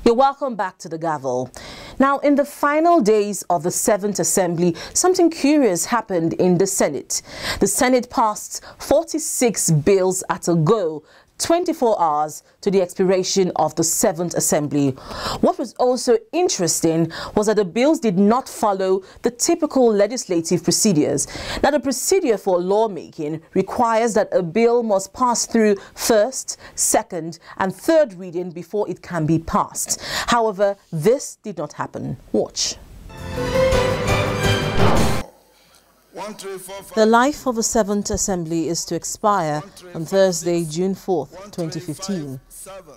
You're welcome back to the Gavel. Now, in the final days of the 7th Assembly, something curious happened in the Senate. The Senate passed 46 bills at a go, 24 hours to the expiration of the 7th Assembly. What was also interesting was that the bills did not follow the typical legislative procedures. Now, the procedure for lawmaking requires that a bill must pass through first, second, and third reading before it can be passed. However, this did not happen. Watch. The life of the 7th Assembly is to expire on Thursday, June 4th, 2015.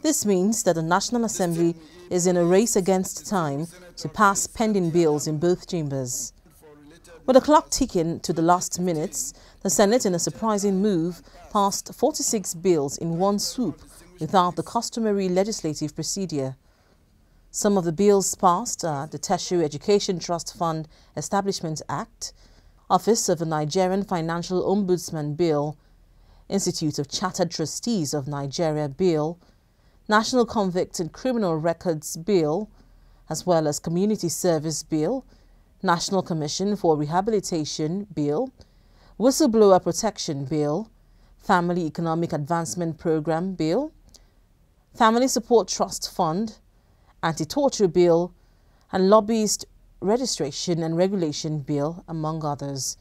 This means that the National Assembly is in a race against time to pass pending bills in both chambers. With the clock ticking to the last minutes, the Senate, in a surprising move, passed 46 bills in one swoop without the customary legislative procedure. Some of the bills passed are the Tertiary Education Trust Fund Establishment Act, Office of the Nigerian Financial Ombudsman Bill, Institute of Chartered Trustees of Nigeria Bill, National Convict and Criminal Records Bill, as well as Community Service Bill, National Commission for Rehabilitation Bill, Whistleblower Protection Bill, Family Economic Advancement Program Bill, Family Support Trust Fund, Anti-Torture Bill, and Lobbyist Registration and Regulation Bill, among others.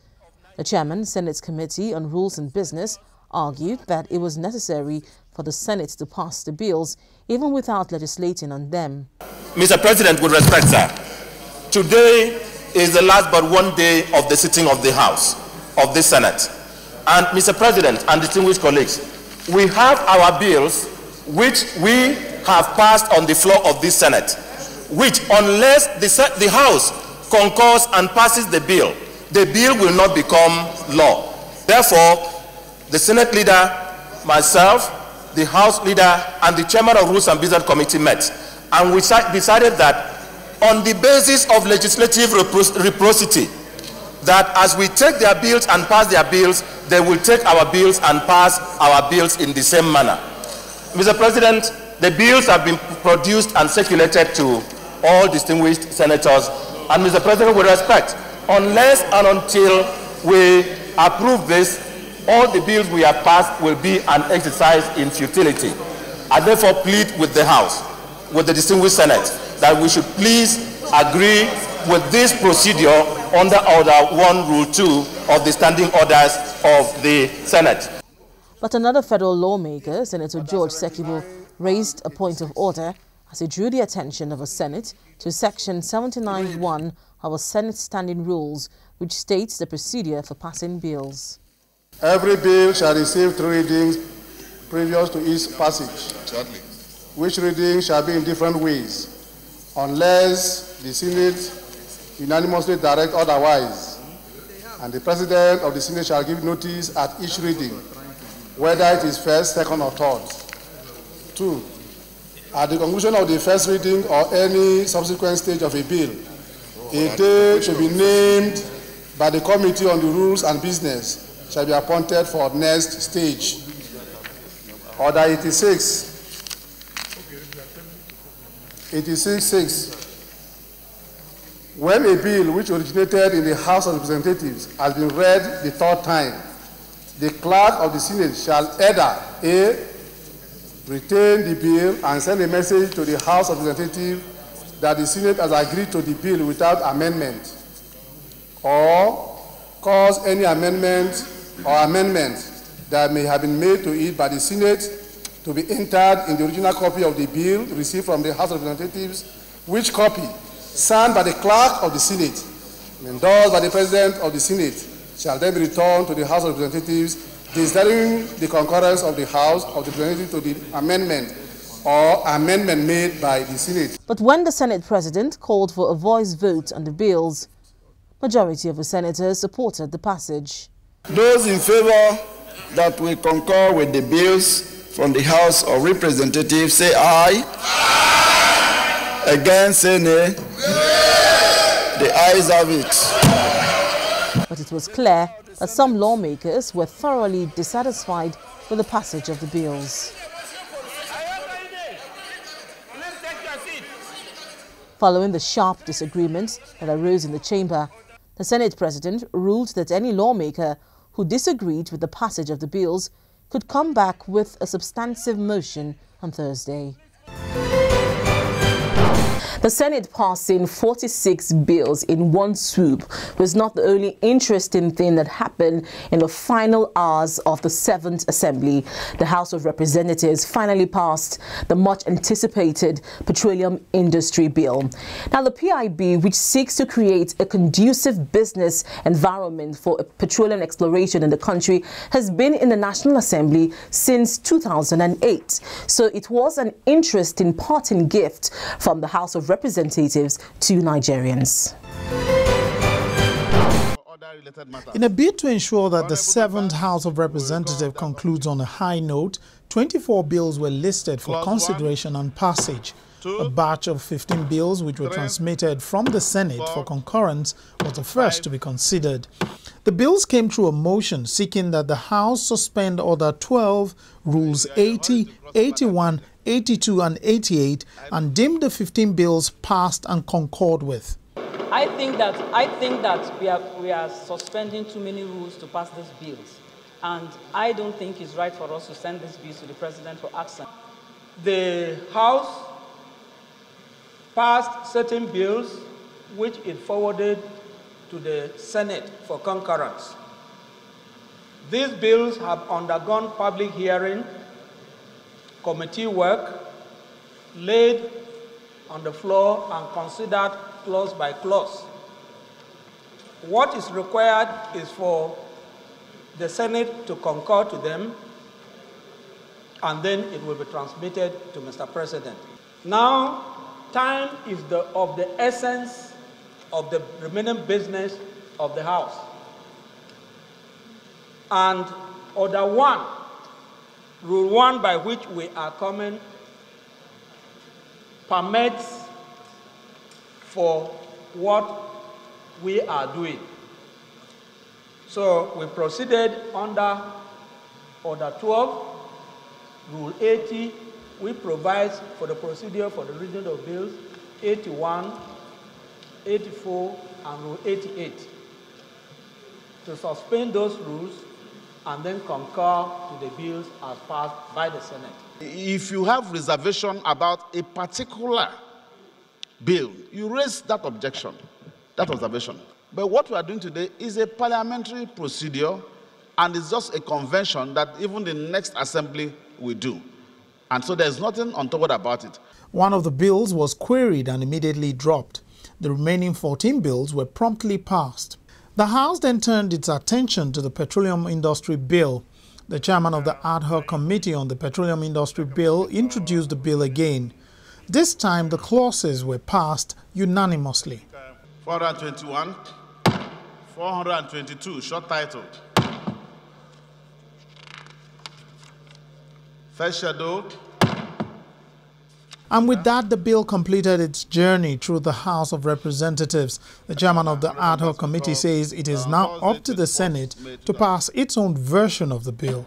The chairman, Senate's Committee on Rules and Business, argued that it was necessary for the Senate to pass the bills even without legislating on them. Mr. President, with respect, sir, today is the last but one day of the sitting of the House, of the Senate. And Mr. President and distinguished colleagues, we have our bills which we have passed on the floor of this Senate, which, unless the House concurs and passes the bill will not become law. Therefore, the Senate leader, myself, the House leader, and the chairman of Rules and Business Committee met, and we decided that on the basis of legislative reciprocity, that as we take their bills and pass their bills, they will take our bills and pass our bills in the same manner. Mr. President, the bills have been produced and circulated to all distinguished senators. And Mr. President, with respect, unless and until we approve this, all the bills we have passed will be an exercise in futility. I therefore plead with the House, with the distinguished Senate, that we should please agree with this procedure under Order 1, Rule 2 of the Standing Orders of the Senate. But another federal lawmaker, Senator George Sekibo, raised a point of order as he drew the attention of the Senate to Section 79(1) of our Senate Standing Rules, which states the procedure for passing bills. Every bill shall receive 3 readings previous to its passage, which reading shall be in different ways, unless the Senate unanimously direct otherwise, and the President of the Senate shall give notice at each reading, whether it is first, second, or third. 2. At the conclusion of the first reading or any subsequent stage of a bill, a day should be named by the Committee on the Rules and Business shall be appointed for next stage. Order 86. 86.6. When a bill which originated in the House of Representatives has been read the 3rd time, the clerk of the Senate shall either A, retain the bill and send a message to the House of Representatives that the Senate has agreed to the bill without amendment, or cause any amendment or amendment that may have been made to it by the Senate to be entered in the original copy of the bill received from the House of Representatives, which copy, signed by the clerk of the Senate and endorsed by the President of the Senate, shall then be returned to the House of Representatives, desiring the concurrence of the House of Representatives to the amendment or amendment made by the Senate. But when the Senate President called for a voice vote on the bills, majority of the senators supported the passage. Those in favor that will concur with the bills from the House of Representatives say aye. Aye. Against say nay. Nay. The ayes have it. But it was clear that some lawmakers were thoroughly dissatisfied with the passage of the bills. Following the sharp disagreements that arose in the chamber, the Senate President ruled that any lawmaker who disagreed with the passage of the bills could come back with a substantive motion on Thursday. The Senate passing 46 bills in one swoop was not the only interesting thing that happened in the final hours of the 7th Assembly. The House of Representatives finally passed the much-anticipated Petroleum Industry Bill. Now, the PIB, which seeks to create a conducive business environment for petroleum exploration in the country, has been in the National Assembly since 2008. So it was an interesting parting gift from the House of Representatives to Nigerians. In a bid to ensure that the 7th House of Representatives concludes on a high note, 24 bills were listed for consideration and passage. A batch of 15 bills which were transmitted from the Senate for concurrence was the first to be considered. The bills came through a motion seeking that the House suspend Order 12, Rules 80, 81, 82 and 88 and deem the 15 bills passed and concurred with. I think that we are suspending too many rules to pass these bills, and I don't think it's right for us to send these bills to the President for action. The House passed certain bills which it forwarded to the Senate for concurrence. These bills have undergone public hearing, committee work, laid on the floor and considered clause by clause. What is required is for the Senate to concur to them, and then it will be transmitted to Mr. President. Now, time is of the essence of the remaining business of the House. And Order 1, Rule 1 by which we are coming, permits for what we are doing. So we proceeded under Order 12, Rule 80, which provides for the procedure for the reading of bills 81, 84, and Rule 88. To suspend those rules and then concur to the bills as passed by the Senate. If you have reservation about a particular bill, you raise that objection, that observation. But what we are doing today is a parliamentary procedure, and it's just a convention that even the next assembly will do. And so there's nothing untoward about it. One of the bills was queried and immediately dropped. The remaining 14 bills were promptly passed. The House then turned its attention to the Petroleum Industry Bill. The chairman of the ad hoc committee on the Petroleum Industry Bill introduced the bill again. This time, the clauses were passed unanimously. 421, 422, short title. First schedule. And with that, the bill completed its journey through the House of Representatives. The chairman of the ad hoc committee says it is now up to the Senate to pass its own version of the bill.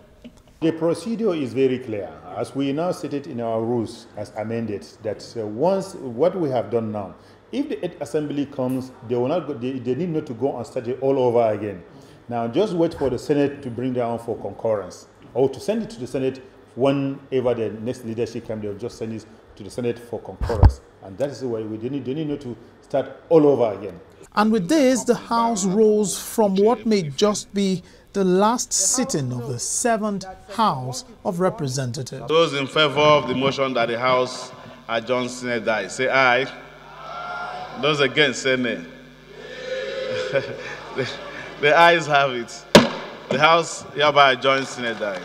The procedure is very clear, as we now set it in our rules as amended, that once what we have done now, if the 8th Assembly comes, they will not go, they need not to go and start it all over again. Now, just wait for the Senate to bring down for concurrence, or to send it to the Senate whenever the next leadership comes. They'll just send it to the Senate for concurrence, and that is why we need not to start all over again. And with this, the House rose from what may just be the last sitting of the 7th House of Representatives. Those in favor of the motion that the House adjourns Senate die, say aye. Those against, say nay. The ayes have it. The House hereby adjourns Senate die.